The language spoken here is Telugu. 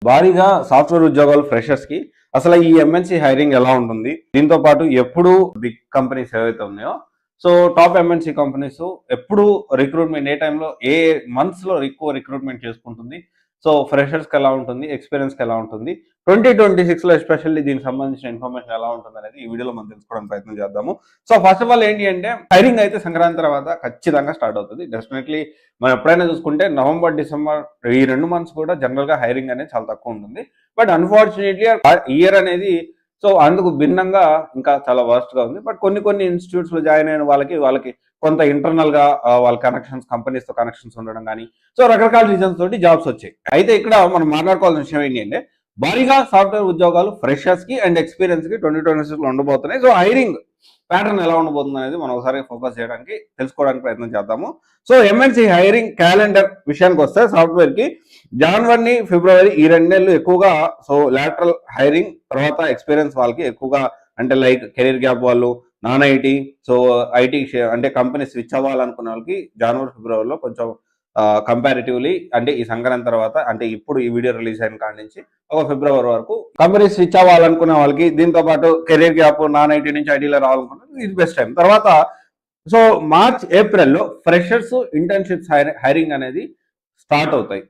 భారీగా సాఫ్ట్వేర్ ఉద్యోగాలు ఫ్రెషర్స్ కి అసలు ఈ ఎంఎన్సీ హైరింగ్ ఎలా ఉంటుంది, దీంతో పాటు ఎప్పుడు బిగ్ కంపెనీస్ ఏవైతే ఉన్నాయో సో టాప్ ఎంఎన్సీ కంపెనీస్ ఎప్పుడు రిక్రూట్మెంట్ ఏ టైంలో ఏ మంత్స్ లో ఎక్కువ రిక్రూట్మెంట్ చేసుకుంటుంది, సో ఫ్రెషర్స్ కి ఎలా ఉంటుంది, ఎక్స్పీరియన్స్ కి ఎలా ఉంటుంది, 2026 లో ఎస్పెషల్లీ దీనికి సంబంధించిన ఇన్ఫర్మేషన్ ఎలా ఉంటుంది అనేది ఈ వీడియోలో మనం తెలుసుకోవడానికి ప్రయత్నం చేద్దాము. సో ఫస్ట్ ఆఫ్ ఆల్ ఏంటి అంటే హైరింగ్ అయితే సంక్రాంతి తర్వాత ఖచ్చితంగా స్టార్ట్ అవుతుంది. డెఫినెట్లీ మనం ఎప్పుడైనా చూసుకుంటే నవంబర్ డిసెంబర్ ఈ 2 మంత్స్ కూడా జనరల్ గా హైరింగ్ అనేది చాలా తక్కువ ఉంటుంది. బట్ అన్ఫార్చునేట్లీ ఇయర్ అనేది సో అందుకు భిన్నంగా ఇంకా చాలా వర్స్ట్ గా ఉంది. బట్ కొన్ని ఇన్స్టిట్యూట్స్ లో జాయిన్ అయిన వాళ్ళకి కొంత ఇంటర్నల్ గా వాళ్ళ కనెక్షన్స్ కంపెనీస్ తో కనెక్షన్స్ ఉండడం కానీ సో రకరకాల రీజన్స్ తోటి జాబ్స్ వచ్చాయి. అయితే ఇక్కడ మనం మాట్లాడుకోవాల్సిన విషయం ఏంటి అంటే భారీగా సాఫ్ట్వేర్ ఉద్యోగాలు ఫ్రెషర్స్ కి అండ్ ఎక్స్పీరియన్స్ కి 2026 లో ఉండబోతున్నాయి. సో హైరింగ్ ప్యాటర్న్ ఎలా ఉండబోతుంది అనేది మనం ఒకసారి ఫోకస్ చేయడానికి తెలుసుకోవడానికి ప్రయత్నం చేద్దాము. సో ఎంఎన్సీ హైరింగ్ క్యాలెండర్ విషయానికి వస్తే సాఫ్ట్వేర్ కి జనవరి ఫిబ్రవరి ఈ 2 నెలలు ఎక్కువగా సో లాటరల్ హైరింగ్, తర్వాత ఎక్స్పీరియన్స్ వాళ్ళకి ఎక్కువగా అంటే లైక్ కెరీర్ గ్యాప్ వాళ్ళు, నాన్ ఐటీ సో ఐటీ అంటే కంపెనీ స్విచ్ అవ్వాలనుకున్న వాళ్ళకి జనవరి ఫిబ్రవరిలో కొంచెం కంపారిటివ్లీ అంటే ఈ సంక్రాంతి తర్వాత అంటే ఇప్పుడు ఈ వీడియో రిలీజ్ అయిన కాడి నుంచి ఒక ఫిబ్రవరి వరకు కంపెనీ స్విచ్ అవ్వాలనుకునే వాళ్ళకి, దీంతో పాటు కెరీర్ గ్యాప్ నాన్ ఐటీ నుంచి ఐటీలో రావాలనుకుంటే ఇది బెస్ట్ టైం. తర్వాత సో మార్చ్ ఏప్రిల్లో ఫ్రెషర్స్ ఇంటర్న్షిప్స్ హైరింగ్ అనేది స్టార్ట్ అవుతాయి.